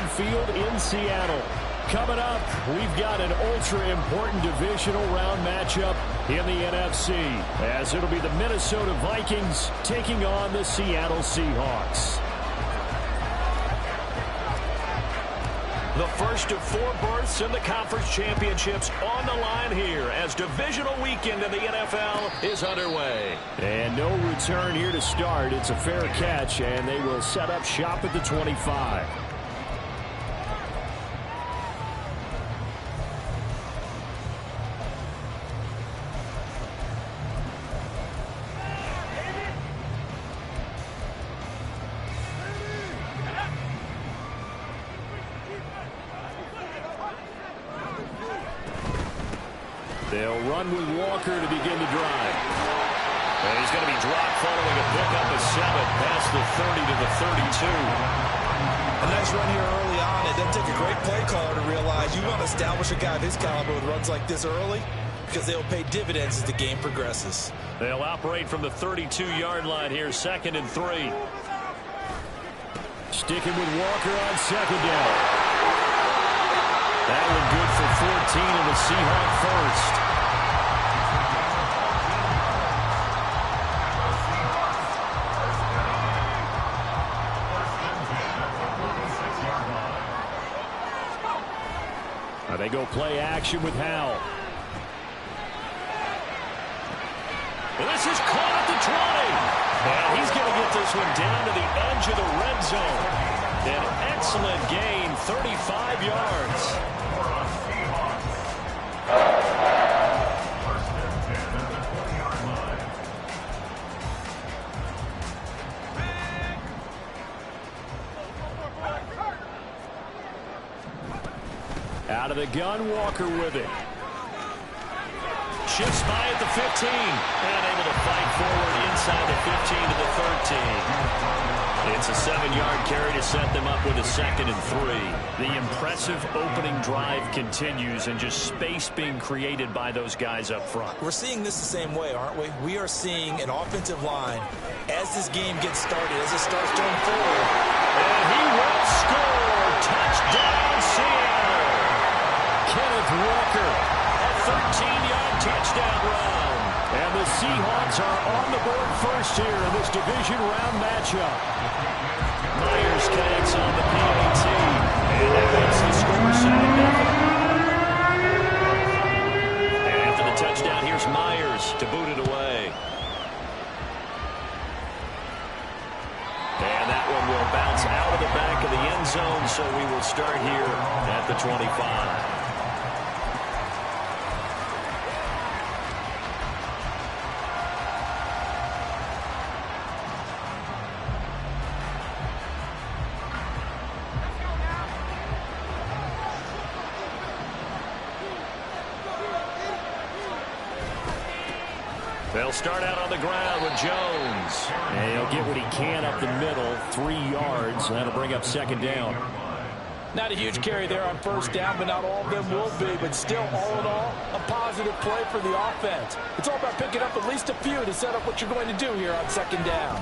Field in Seattle. Coming up, we've got an ultra-important divisional round matchup in the NFC, as it'll be the Minnesota Vikings taking on the Seattle Seahawks. The first of 4 berths in the conference championships on the line here as divisional weekend in the NFL is underway. And no return here to start. It's a fair catch, and they will set up shop at the 25. They'll run with Walker to begin the drive. And he's going to be dropped following a pickup of 7 past the 30 to the 32. A nice run here early on. It doesn't take a great play caller to realize you want to establish a guy of his caliber with runs like this early because they'll pay dividends as the game progresses. They'll operate from the 32-yard line here, 2nd and 3. Sticking with Walker on 2nd down. That one good for 14 in the Seahawk first. Now they go play action with Howell. This is caught at the 20. And he's going to get this one down to the edge of the red zone. An excellent gain, 35 yards. Out of the gun, Walker with it. Shifts by at the 15. And able to fight forward inside the 15 to the 13. It's a 7-yard carry to set them up with a 2nd and 3. The impressive opening drive continues and just space being created by those guys up front. We're seeing this the same way, aren't we? We are seeing an offensive line as this game gets started, as it starts to unfold. And he will score. Touchdown, Seattle. Kenneth Walker. A 13-yard touchdown run. And the Seahawks are on the board first here in this division round matchup. Myers connects on the PAT. And that makes the score 7-0. And after the touchdown, here's Myers to boot it away. And that one will bounce out of the back of the end zone, so we will start here at the 25. They'll start out on the ground with Jones. And he'll get what he can up the middle, 3 yards. That'll bring up 2nd down. Not a huge carry there on 1st down, but not all of them will be. But still, all in all, a positive play for the offense. It's all about picking up at least a few to set up what you're going to do here on 2nd down.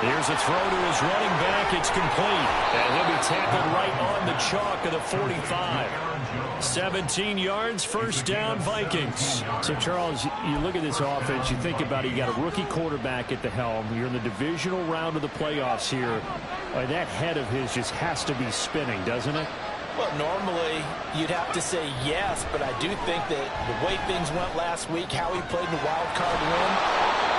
Here's a throw to his running back. It's complete. And he'll be tackled right on the chalk of the 45. 17 yards, 1st down, Vikings. So, Charles, you look at this offense, you think about it, you got a rookie quarterback at the helm. You're in the divisional round of the playoffs here. That head of his just has to be spinning, doesn't it? Well, normally you'd have to say yes, but I do think that the way things went last week, how he played in the wild card win,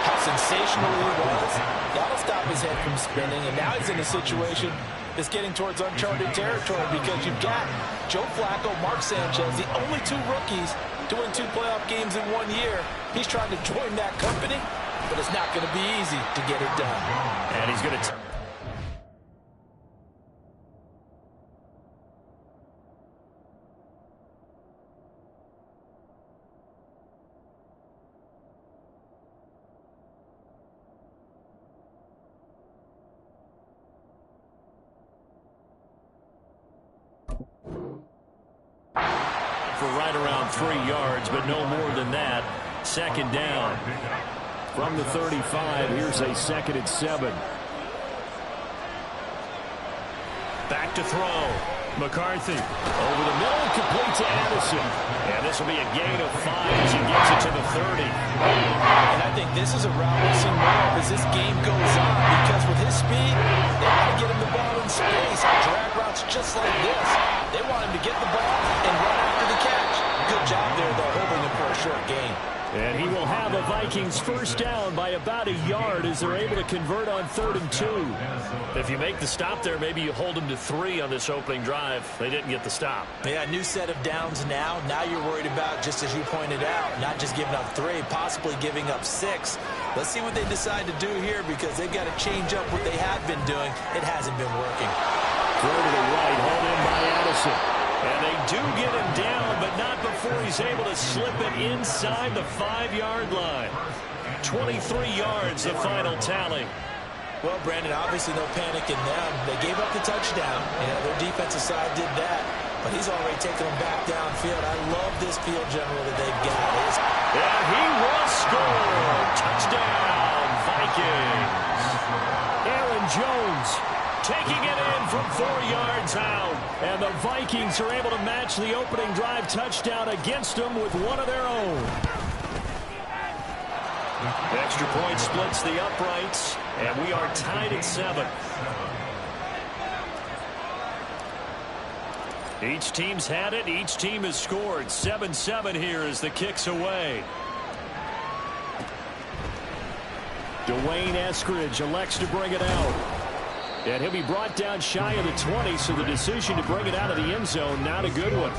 how sensational he was, that'll stop his head from spinning. And now he's in a situation that's getting towards uncharted territory because you've got Joe Flacco, Mark Sanchez, the only 2 rookies to win 2 playoff games in 1 year. He's trying to join that company, but it's not going to be easy to get it done. And he's going to... for right around 3 yards, but no more than that. 2nd down. From the 35, here's a 2nd and 7. Back to throw. McCarthy over the middle, complete to Addison. And this will be a gain of 5 as he gets it to the 30. And I think this is a route we'll see more of as this game goes on, because with his speed, they want to get him the ball in space on drag routes just like this. They want him to get the ball and run after the catch. Good job there, though, holding him for a short gain. And he will have a Vikings first down by about a yard as they're able to convert on 3rd and 2. If you make the stop there, maybe you hold them to 3 on this opening drive. They didn't get the stop. Yeah, new set of downs now. Now you're worried about, just as you pointed out, not just giving up 3, possibly giving up 6. Let's see what they decide to do here, because they've got to change up what they have been doing. It hasn't been working. Throw to the right, hauled in by Addison. And they do get him down, but not before he's able to slip it inside the 5-yard line. 23 yards, the final tally. Well, Brandon, obviously no panic in them. They gave up the touchdown. Their defensive side did that. But he's already taken them back downfield. I love this field general that they've got. And he will score. Touchdown, Vikings. Aaron Jones taking it in from 4 yards out. And the Vikings are able to match the opening drive touchdown against them with one of their own. Extra point splits the uprights, and we are tied at 7. Each team's had it. Each team has scored. 7-7 here as the kick's away. Dwayne Eskridge elects to bring it out. And he'll be brought down shy of the 20, so the decision to bring it out of the end zone, not a good one.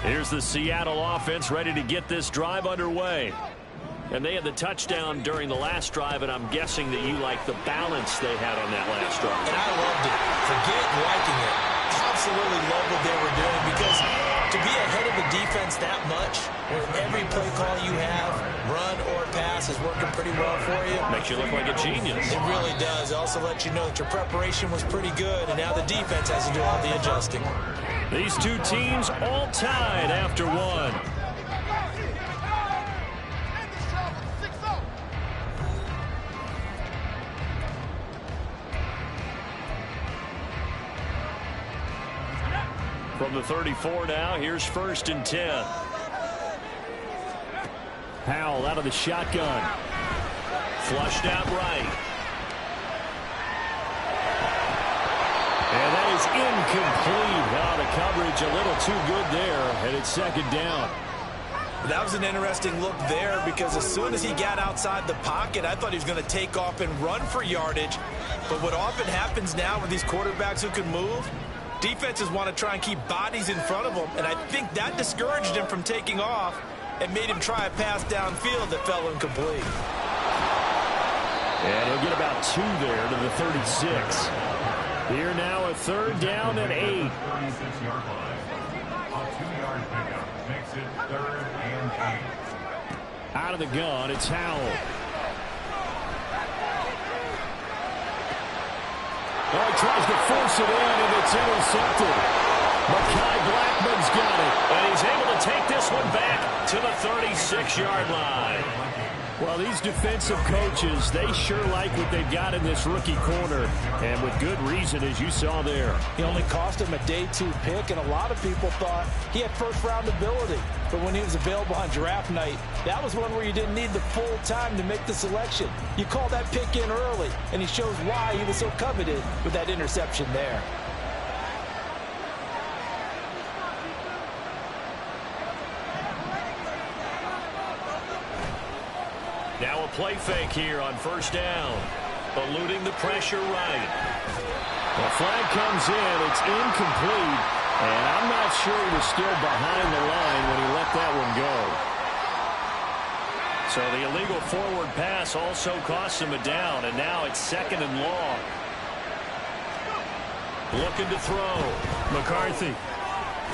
Here's the Seattle offense ready to get this drive underway. And they had the touchdown during the last drive, and I'm guessing that you like the balance they had on that last drive. And I loved it. Forget liking it. Absolutely love what they were doing, because to be ahead of the defense that much, where every play call you have, run or pass, is working pretty well for you. Makes you look like a genius. It really does. It also lets you know that your preparation was pretty good, and now the defense has to do all the adjusting. These two teams all tied after one. From the 34 now, here's 1st and 10. Powell out of the shotgun. Flushed out right. And that is incomplete. Oh, the coverage a little too good there, and it's 2nd down. That was an interesting look there, because as soon as he got outside the pocket, I thought he was going to take off and run for yardage. But what often happens now with these quarterbacks who can move, defenses want to try and keep bodies in front of them, and I think that discouraged him from taking off and made him try a pass downfield that fell incomplete. And he'll get about 2 there to the 36. Here now a 3rd down and 8. 36-yard line. A 2-yard pickup makes it 3rd and 8. Out of the gun, it's Howell. Oh, he tries to force it in, and it's intercepted. Mekhi Blackman's got it, and he's able to take this one back to the 36-yard line. Well, these defensive coaches, they sure like what they've got in this rookie corner, and with good reason, as you saw there. He only cost him a day 2 pick, and a lot of people thought he had first-round ability. But when he was available on draft night, that was one where you didn't need the full time to make the selection. You call that pick in early, and he shows why he was so coveted with that interception there. Now a play fake here on 1st down. Eluding the pressure right. The flag comes in. It's incomplete. And I'm not sure he was still behind the line when he let that one go. So the illegal forward pass also costs him a down. And now it's 2nd and long. Looking to throw. McCarthy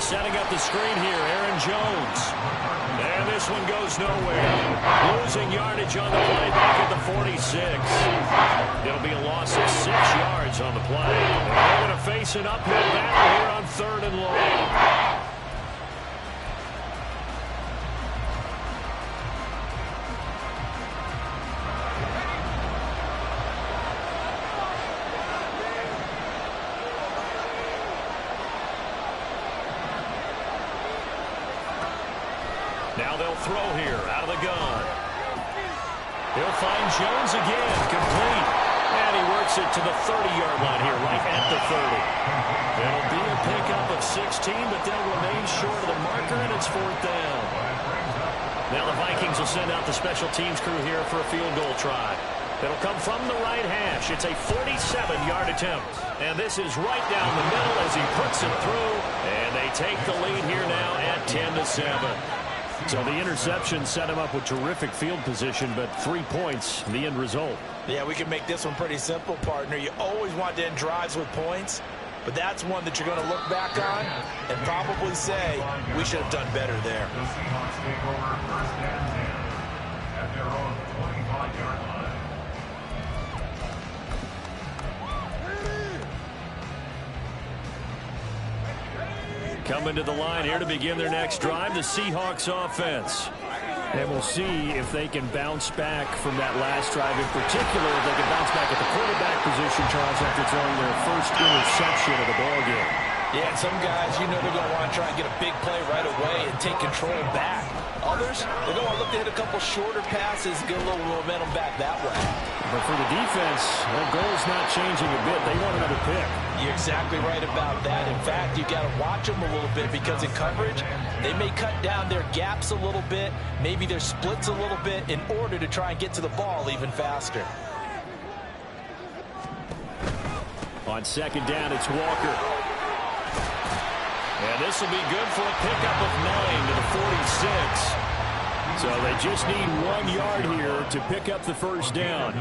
setting up the screen here. Aaron Jones. And this one goes nowhere. Losing yardage on the play back at the 46. It'll be a loss of 6 yards on the play. And they're going to face an uphill battle here on 3rd and long. Now they'll throw here out of the gun. He'll find Jones again, complete. And he works it to the 30-yard line here, right at the 30. It'll be a pickup of 16, but they'll remain short of the marker, and it's 4th down. Now the Vikings will send out the special teams crew here for a field goal try. It'll come from the right hash. It's a 47-yard attempt. And this is right down the middle as he puts it through. And they take the lead here now at 10-7. So the interception set him up with terrific field position, but 3 points, the end result. Yeah, we can make this one pretty simple, partner. You always want to end drives with points, but that's one that you're going to look back on and probably say, we should have done better there. Coming to the line here to begin their next drive, the Seahawks offense. And we'll see if they can bounce back from that last drive in particular, if they can bounce back at the quarterback position, Charles, after throwing their first interception of the ballgame. Yeah, and some guys, you know they're going to want to try and get a big play right away and take control back. Others, they're going to look to hit a couple shorter passes, get a little momentum back that way. But for the defense, their goal's not changing a bit. They want another pick. You're exactly right about that. In fact, you got to watch them a little bit because in coverage, they may cut down their gaps a little bit, maybe their splits a little bit in order to try and get to the ball even faster. On 2nd down, it's Walker. And this will be good for a pickup of 9 to the 46. So they just need 1 yard here to pick up the first down.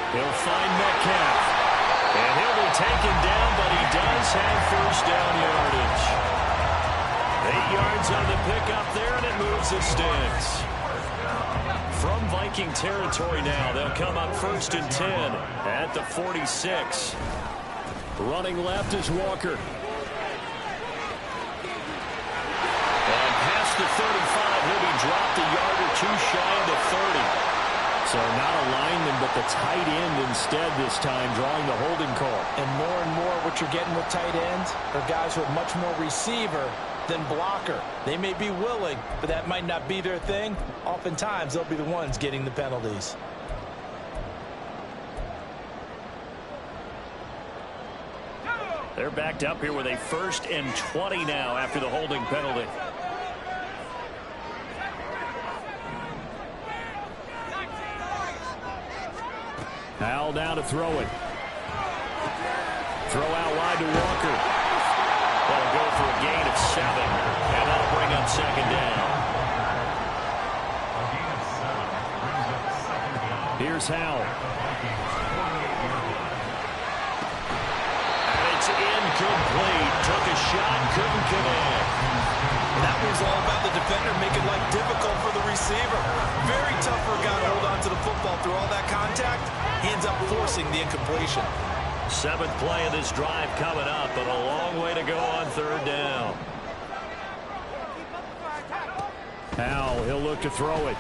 He'll find Metcalf. And he'll be taken down, but he does have first down yardage. 8 yards on the pickup there, and it moves the sticks. From Viking territory now, they'll come up 1st and 10 at the 46. Running left is Walker. And past the 35, he'll be dropped a yard or 2 shy of the 30. So not a lineman, but the tight end instead this time, drawing the holding call. And more what you're getting with tight ends are guys who are much more receiver than blocker. They may be willing, but that might not be their thing. Oftentimes, they'll be the ones getting the penalties. They're backed up here with a 1st and 20 now after the holding penalty. Howell down to throw it. Throw out wide to Walker. That'll go for a gain of 7. And that'll bring up 2nd down. Here's Howell. Incomplete. Took a shot, couldn't connect. That was all about the defender making life difficult for the receiver. Very tough for a guy to hold on to the football through all that contact. He ends up forcing the incompletion. 7th play of this drive coming up, but a long way to go on 3rd down. Howell, he'll look to throw it.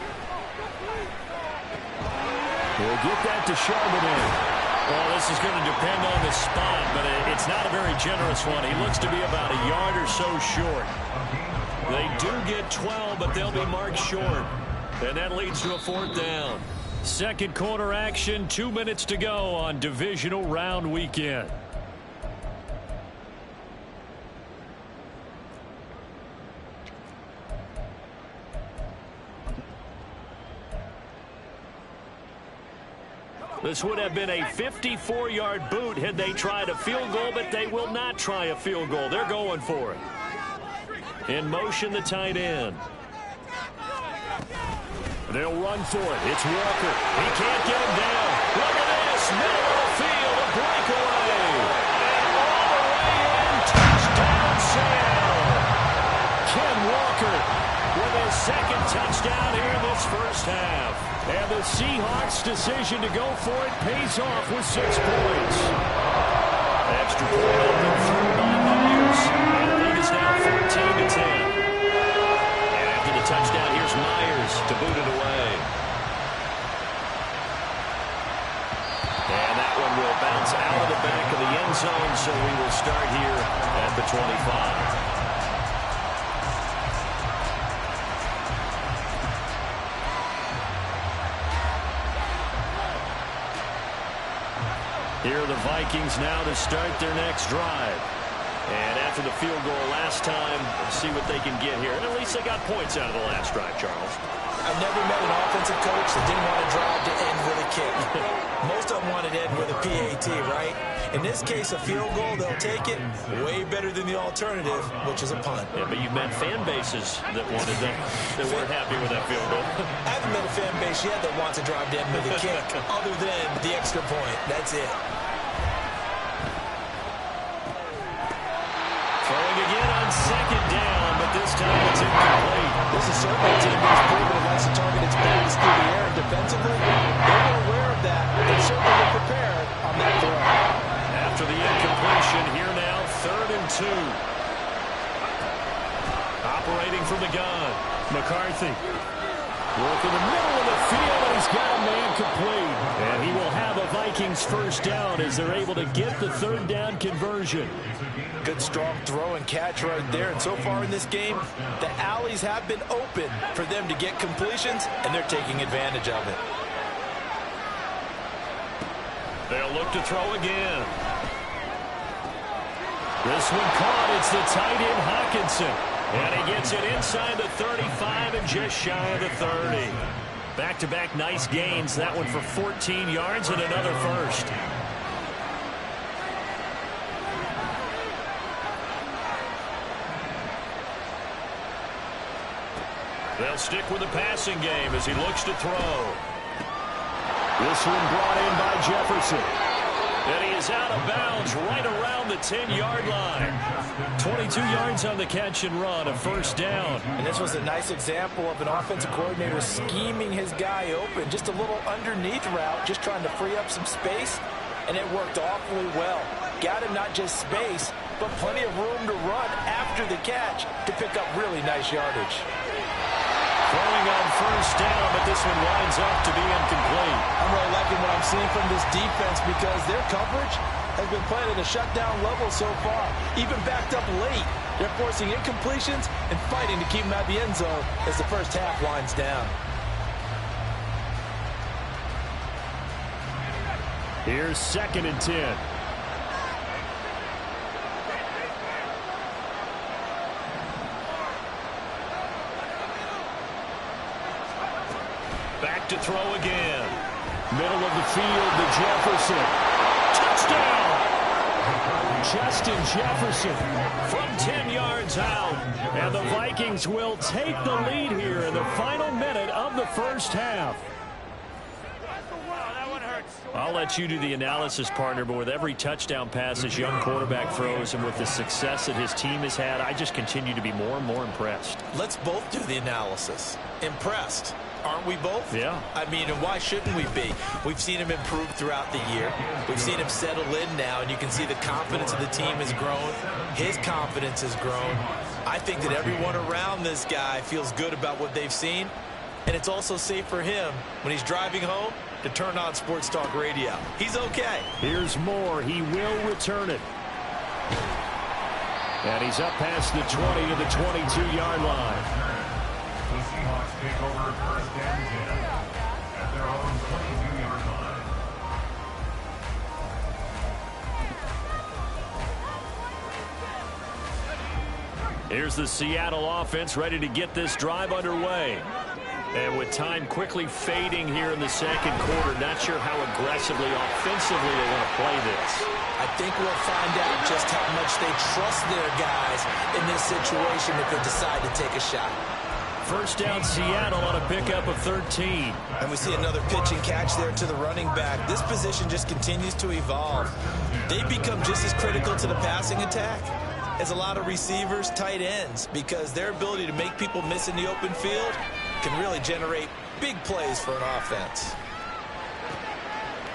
He'll get that to Charbonnet. Well, this is going to depend on the spot, but it's not a very generous one. He looks to be about a yard or so short. They do get 12, but they'll be marked short. And that leads to a 4th down. 2nd quarter action, 2 minutes to go on Divisional Round Weekend. This would have been a 54-yard boot had they tried a field goal, but they will not try a field goal. They're going for it. In motion, the tight end. They'll run for it. It's Walker. He can't get him down. Look at this. Middle of the field, a breakaway. And all the way in. Touchdown, Sam. Ken Walker with his 2nd touchdown here in this first half. And the Seahawks' decision to go for it pays off with 6 points. Extra point overthrown by Myers. And the lead is now 14-10. And after the touchdown, here's Myers to boot it away. And that one will bounce out of the back of the end zone, so we will start here at the 25. Here are the Vikings now to start their next drive. And after the field goal last time, see what they can get here. And at least they got points out of the last drive, Charles. I've never met an offensive coach that didn't want to drive to end with a kick. Most of them wanted to end with a PAT, right? In this case, a field goal, they'll take it. Way better than the alternative, which is a punt. Yeah, but you've met fan bases that wanted that weren't happy with that field goal. I haven't met a fan base yet that wants to drive to end with a kick, other than the extra point. That's it. Throwing again on second down, but this time it's incomplete. This is certainly a team that's proven it likes to target its backs through the air and defensively. They were aware of that and certainly were prepared on that throw. After the incompletion, here now, 3rd and 2. Operating from the gun, McCarthy. Working the middle of the field, and he's got a man complete. And he will have a Vikings first down as they're able to get the 3rd down conversion. Good strong throw and catch right there. And so far in this game, the alleys have been open for them to get completions, and they're taking advantage of it. They'll look to throw again. This one caught. It's the tight end Hawkinson. And he gets it inside the 35 and just shy of the 30. Back-to-back nice gains. That one for 14 yards and another first. They'll stick with the passing game as he looks to throw. This one brought in by Jefferson. And he is out of bounds right around the 10-yard line. 22 yards on the catch and run, a first down. And this was a nice example of an offensive coordinator scheming his guy open. Just a little underneath route, just trying to free up some space, and it worked awfully well. Got him not just space, but plenty of room to run after the catch to pick up really nice yardage. Throwing on first down, but this one winds up to be incomplete. I'm really liking what I'm seeing from this defense because their coverage has been playing at a shutdown level so far. Even backed up late, they're forcing incompletions and fighting to keep them out of the end zone as the first half winds down. Here's 2nd and 10. Back to throw again. Middle of the field to Jefferson. Touchdown! Justin Jefferson from 10 yards out. And the Vikings will take the lead here in the final minute of the first half. I'll let you do the analysis, partner, but with every touchdown pass this young quarterback throws and with the success that his team has had, I just continue to be more and more impressed. Let's both do the analysis. Impressed. Aren't we both? Yeah. I mean, and why shouldn't we be? We've seen him improve throughout the year. We've seen him settle in now, and you can see the confidence of the team has grown. His confidence has grown. I think that everyone around this guy feels good about what they've seen, and it's also safe for him when he's driving home to turn on Sports Talk Radio. He's okay. Here's Moore. He will return it. And he's up past the 20 to the 22-yard line. The Seahawks take over 1st and 10 at their own 22-yard line. Here's the Seattle offense ready to get this drive underway. And with time quickly fading here in the second quarter, not sure how aggressively, offensively they want to play this. I think we'll find out just how much they trust their guys in this situation if they decide to take a shot. First down, Seattle on a pickup of 13. And we see another pitch and catch there to the running back. This position just continues to evolve. They've become just as critical to the passing attack as a lot of receivers, tight ends, because their ability to make people miss in the open field can really generate big plays for an offense.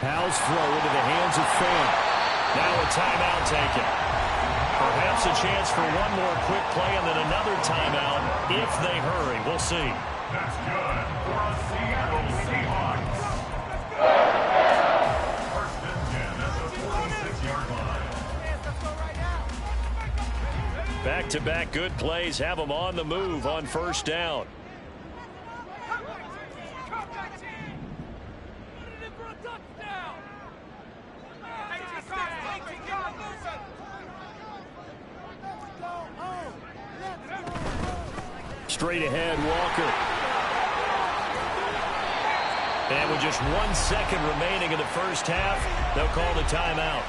Powell's throw into the hands of Fant. Now a timeout taken. Perhaps a chance for one more quick play and then another timeout if they hurry. We'll see. That's good for a Seattle Seahawks. 1st and 10 at the 46-yard line. Back-to-back good plays have them on the move on first down. Straight ahead, Walker. And with just 1 second remaining in the first half, they'll call the timeout.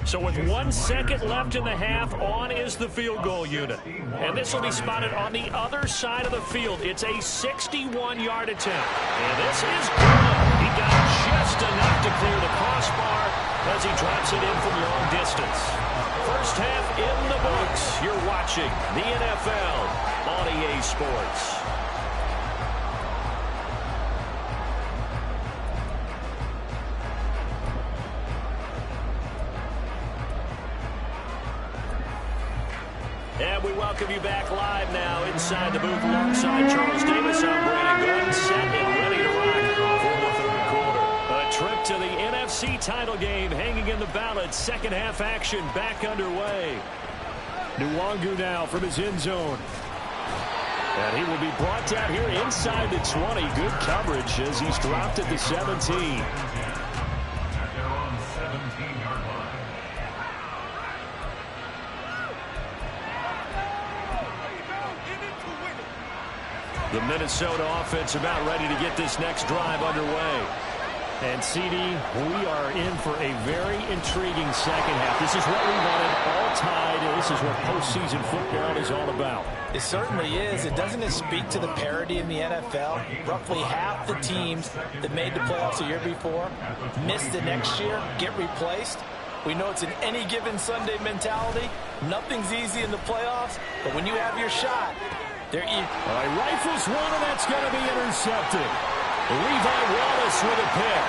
So with 1 second left in the half, on is the field goal unit. And this will be spotted on the other side of the field. It's a 61-yard attempt. And this is good. He got just enough to clear the crossbar as he drops it in from long distance. First half in the books. You're watching the NFL on EA Sports. And we welcome you back live now inside the booth alongside Charles Davis. I'm Brandon Gordon, set and ready to rock for the third quarter. A trip to the NFC title game hanging in the balance. Second half action back underway. Nwangu now from his end zone. And he will be brought down here inside the 20. Good coverage as he's dropped at the 17. The Minnesota offense about ready to get this next drive underway. And, CD, we are in for a very intriguing second half. This is what we wanted all tied. This is what postseason football is all about. It certainly is. It doesn't speak to the parity in the NFL. Roughly half the teams that made the playoffs the year before miss the next year, get replaced. We know it's an any given Sunday mentality. Nothing's easy in the playoffs, but when you have your shot, they're even. All right, rifles one, and that's going to be intercepted. Levi Wallace with a pick.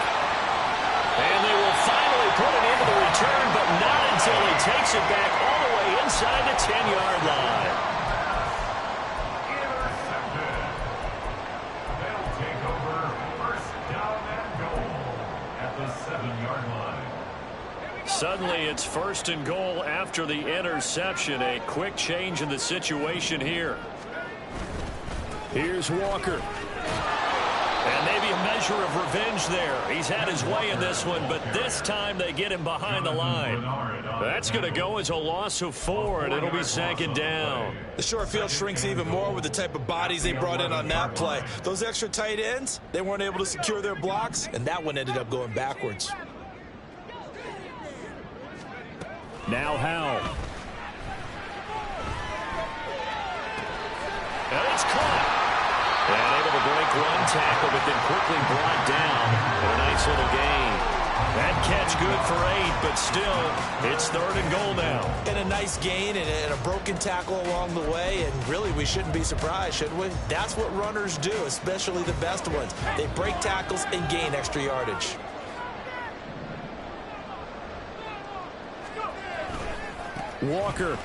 And they will finally put it into the return, but not until he takes it back all the way inside the 10-yard line. Intercepted. They'll take over first down and goal at the 7-yard line. Suddenly it's first and goal after the interception. A quick change in the situation here. Here's Walker. And maybe a measure of revenge there. He's had his way in this one, but this time they get him behind the line. That's going to go as a loss of 4, and it'll be second down. The short field shrinks even more with the type of bodies they brought in on that play. Those extra tight ends, they weren't able to secure their blocks, and that one ended up going backwards. Now Howell. And it's caught. And able to break one tackle, but then quickly brought down. And a nice little gain. That catch good for 8, but still, it's third and goal now. And a nice gain and a broken tackle along the way, and really we shouldn't be surprised, should we? That's what runners do, especially the best ones. They break tackles and gain extra yardage. Walker.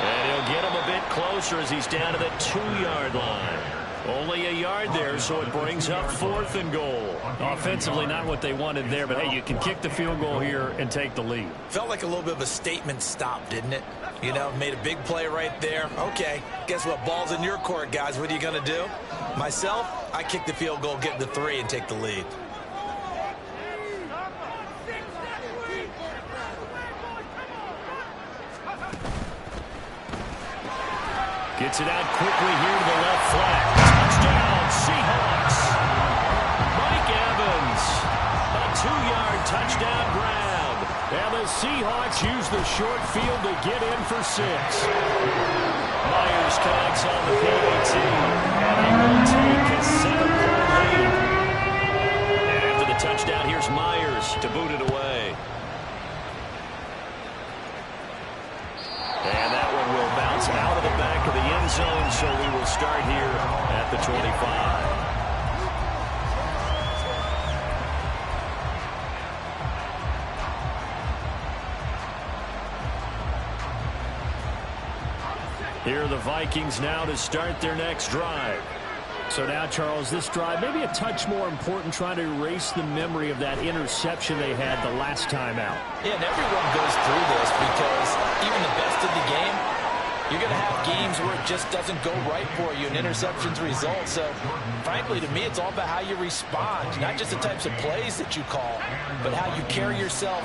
And he'll get him a bit closer as he's down to the 2-yard line. Only a yard there, so it brings up fourth and goal. Offensively, not what they wanted there, but hey, you can kick the field goal here and take the lead. Felt like a little bit of a statement stop, didn't it? You know, made a big play right there. Okay, guess what? Ball's in your court, guys. What are you going to do? Myself, I kick the field goal, get the 3, and take the lead. Gets it out quickly here to the left flat. Touchdown, Seahawks. Mike Evans. A 2-yard touchdown grab. And the Seahawks use the short field to get in for 6. Myers connects on the PAT. And he will take a 7-point lead. And after the touchdown, here's Myers to boot it away. And that one will bounce out of the back of the end zone, so we will start here at the 25. Here are the Vikings now to start their next drive. So now, Charles, this drive maybe a touch more important, trying to erase the memory of that interception they had the last time out. Yeah, and everyone goes through this because even the best of the game, You're going to have games where it just doesn't go right for you and interceptions result. So, frankly, to me, it's all about how you respond, not just the types of plays that you call, but how you carry yourself,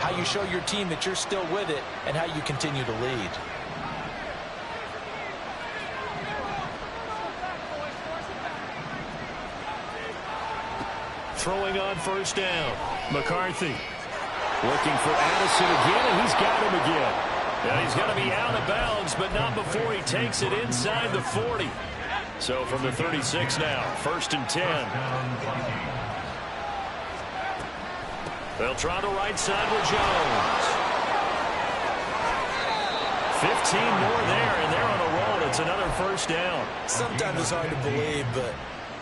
how you show your team that you're still with it, and how you continue to lead. Throwing on first down. McCarthy looking for Addison again, and he's got him again. Yeah, he's going to be out of bounds, but not before he takes it inside the 40. So from the 36 now, 1st and 10. They'll try the right side with Jones. 15 more there, and they're on a roll. It's another first down. Sometimes it's hard to believe, but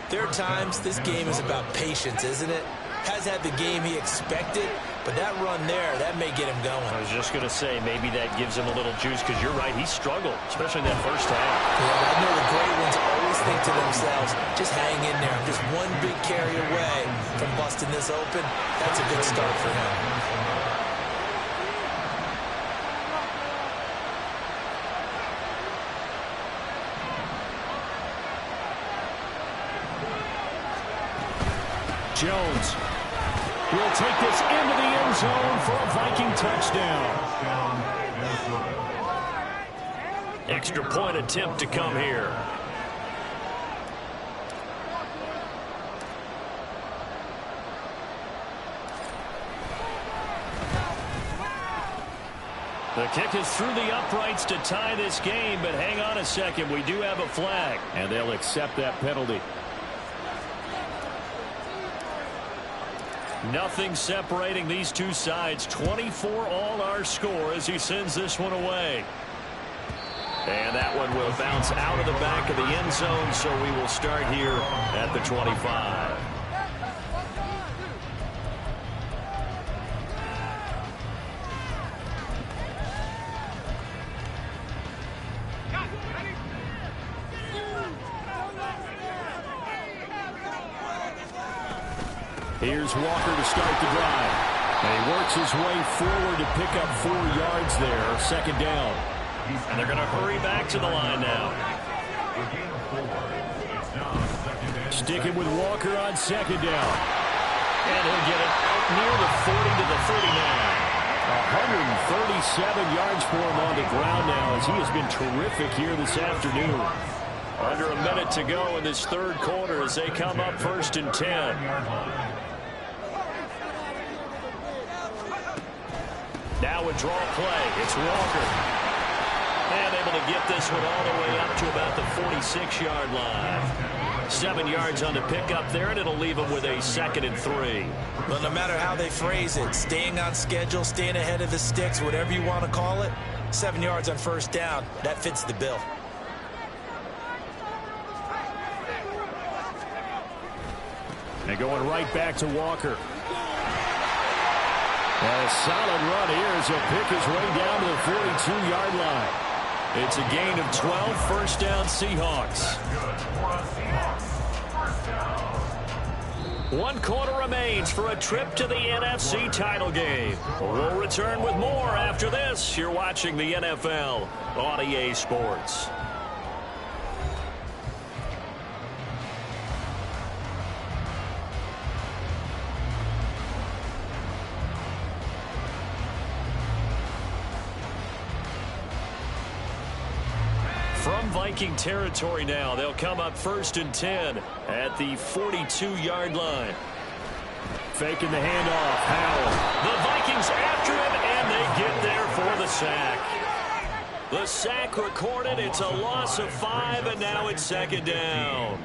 there are times this game is about patience, isn't it? Has had the game he expected, but that run there, that may get him going. I was just going to say, maybe that gives him a little juice, because you're right, he struggled, especially in that first half. Yeah, I know the great ones always think to themselves, just hang in there. I'm just one big carry away from busting this open. That's a good start for him. Jones will take this into the end zone for a Viking touchdown. Extra point attempt to come here. The kick is through the uprights to tie this game, but hang on a second. We do have a flag, and they'll accept that penalty. Nothing separating these two sides. 24 all our score as he sends this one away. And that one will bounce out of the back of the end zone, so we will start here at the 25. Here's Walker to start the drive. And he works his way forward to pick up 4 yards there. 2nd down. And they're going to hurry back to the line now. Sticking with Walker on 2nd down. And he'll get it out near the 40 to the 39. 137 yards for him on the ground now, as he has been terrific here this afternoon. Under a minute to go in this 3rd quarter as they come up 1st and 10. Now a draw play. It's Walker. And able to get this one all the way up to about the 46-yard line. 7 yards on the pickup there, and it'll leave him with a 2nd and 3. Well, no matter how they phrase it, staying on schedule, staying ahead of the sticks, whatever you want to call it, 7 yards on 1st down, that fits the bill. And going right back to Walker. And a solid run here as he'll pick his way down to the 42-yard line. It's a gain of 12, 1st down Seahawks. 1 quarter remains for a trip to the NFC title game. We'll return with more after this. You're watching the NFL on EA Sports. From Viking territory now, they'll come up 1st and 10 at the 42-yard line. Faking the handoff. Howell. The Vikings after him, and they get there for the sack. The sack recorded. It's a loss of 5, and now it's 2nd down.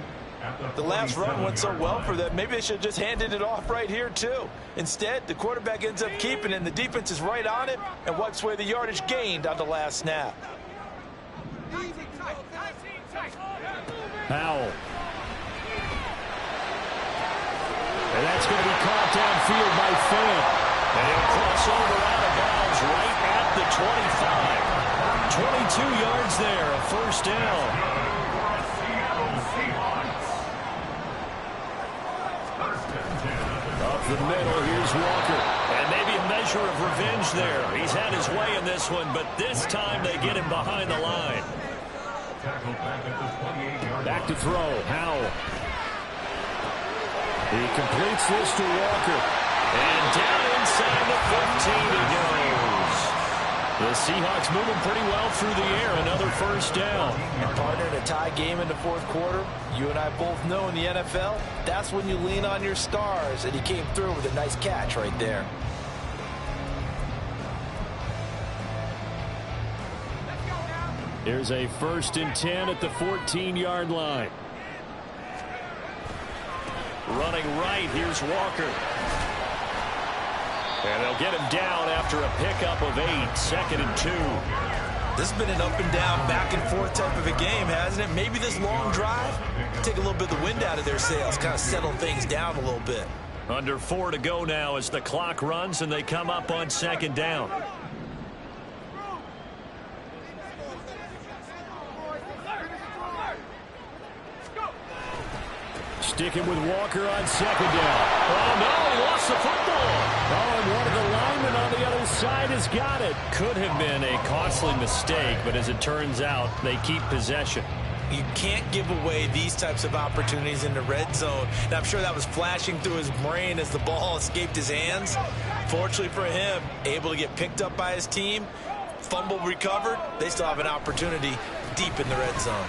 The last run went so well for them, maybe they should have just handed it off right here, too. Instead, the quarterback ends up keeping it, and the defense is right on it and wipes away the yardage gained on the last snap. Powell. And that's going to be caught downfield by Fant. And he'll cross over out of bounds right at the 25. 22 yards there, a 1st down. Up the middle, here's Walker. And maybe a measure pressure of revenge there. He's had his way in this one, but this time they get him behind the line. Back to throw. Howell. He completes this to Walker. And down inside the 15 he goes. The Seahawks moving pretty well through the air. Another first down. And partner, in a tie game in the fourth quarter, you and I both know in the NFL, that's when you lean on your stars. And he came through with a nice catch right there. Here's a 1st and 10 at the 14-yard line. Running right, here's Walker. And they'll get him down after a pickup of 8, 2nd and 2. This has been an up and down, back and forth type of a game, hasn't it? Maybe this long drive, take a little bit of the wind out of their sails, kind of settle things down a little bit. Under 4 to go now as the clock runs and they come up on 2nd down. Sticking with Walker on 2nd down. Oh, no, he lost the football. Oh, and one of the linemen on the other side has got it. Could have been a costly mistake, but as it turns out, they keep possession. You can't give away these types of opportunities in the red zone. And I'm sure that was flashing through his brain as the ball escaped his hands. Fortunately for him, able to get picked up by his team, fumble recovered. They still have an opportunity deep in the red zone.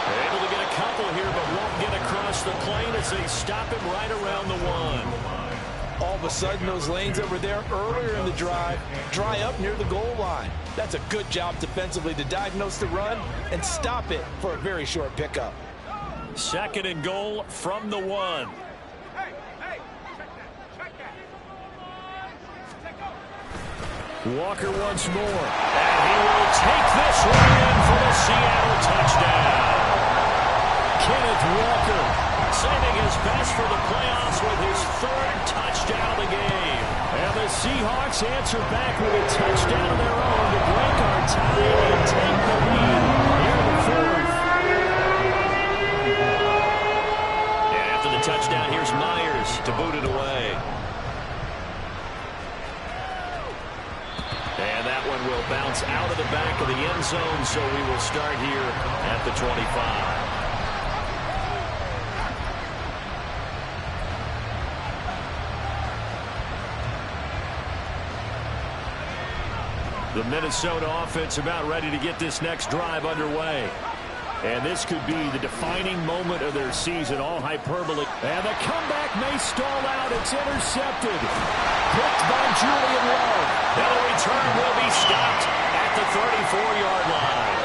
They're able to get a couple here, but won't get across the plane as they stop him right around the 1. All of a sudden, those lanes that were there earlier in the drive dry up near the goal line. That's a good job defensively to diagnose the run and stop it for a very short pickup. 2nd and goal from the 1. Walker once more. And he will take this one in for the Seattle touchdown. Kenneth Walker saving his best for the playoffs with his 3rd touchdown of the game. And the Seahawks answer back with a touchdown of their own to break our tie and take the lead here in the 4th. And after the touchdown, here's Myers to boot it away. And that one will bounce out of the back of the end zone, so we will start here at the 25. The Minnesota offense about ready to get this next drive underway. And this could be the defining moment of their season, all hyperbole. And the comeback may stall out. It's intercepted. Picked by Julian Love. Now the return will be stopped at the 34-yard line.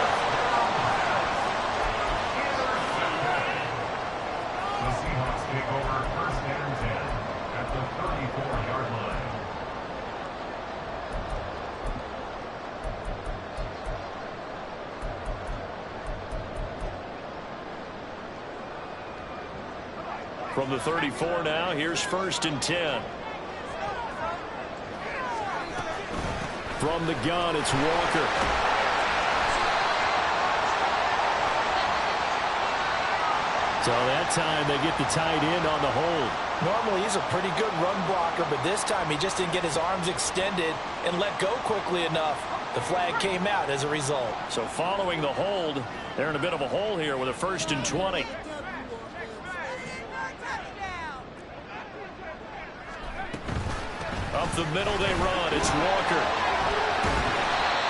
The Seahawks take over 1st and 10 at the 34-yard line. From the 34 now, here's 1st and 10. From the gun, it's Walker. So that time they get the tight end on the hold. Normally he's a pretty good run blocker, but this time he just didn't get his arms extended and let go quickly enough. The flag came out as a result. So following the hold, they're in a bit of a hole here with a 1st and 20. Up the middle they run. It's Walker.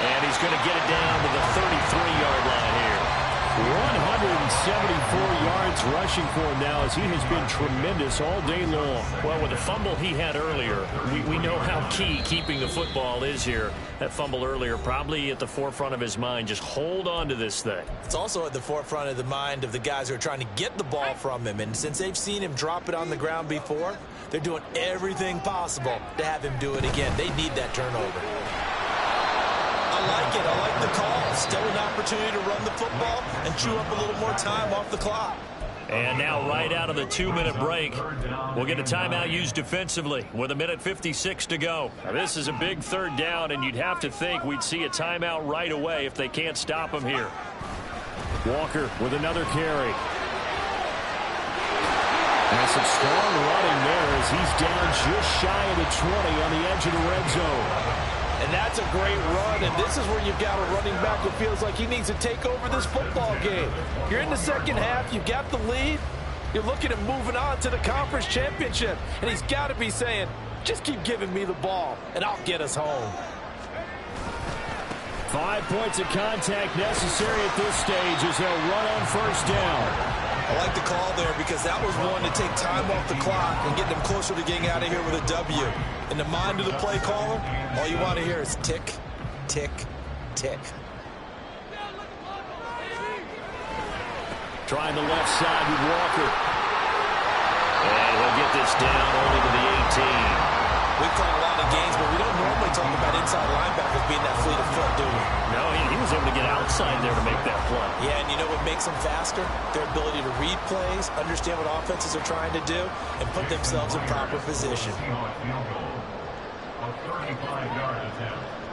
And he's going to get it down to the 33-yard line here. 174 yards rushing for him now as he has been tremendous all day long. Well, with the fumble he had earlier, we know how key keeping the football is here. That fumble earlier probably at the forefront of his mind. Just hold on to this thing. It's also at the forefront of the mind of the guys who are trying to get the ball from him. And since they've seen him drop it on the ground before, they're doing everything possible to have him do it again. They need that turnover. I like it. I like the call. Still an opportunity to run the football and chew up a little more time off the clock. And now right out of the 2-minute break, we'll get a timeout used defensively with 1:56 to go. Now, this is a big 3rd down, and you'd have to think we'd see a timeout right away if they can't stop him here. Walker with another carry. And some strong running there as he's down just shy of the 20 on the edge of the red zone. And that's a great run, and this is where you've got a running back who feels like he needs to take over this football game. You're in the second half, you've got the lead, you're looking at moving on to the conference championship, and he's got to be saying, just keep giving me the ball, and I'll get us home. 5 points of contact necessary at this stage as they'll run on first down. I like the call there because that was one to take time off the clock and get them closer to getting out of here with a W. In the mind of the play caller, all you want to hear is tick, tick, tick. Trying the left side with Walker. And he'll get this down only to the 18. We call a lot of games, but we don't normally talk about inside linebackers being that fleet of foot, do we? No, he was able to get outside there to make that play. Yeah, and you know what makes them faster? Their ability to read plays, understand what offenses are trying to do, and put themselves in proper position. A 35-yard attempt.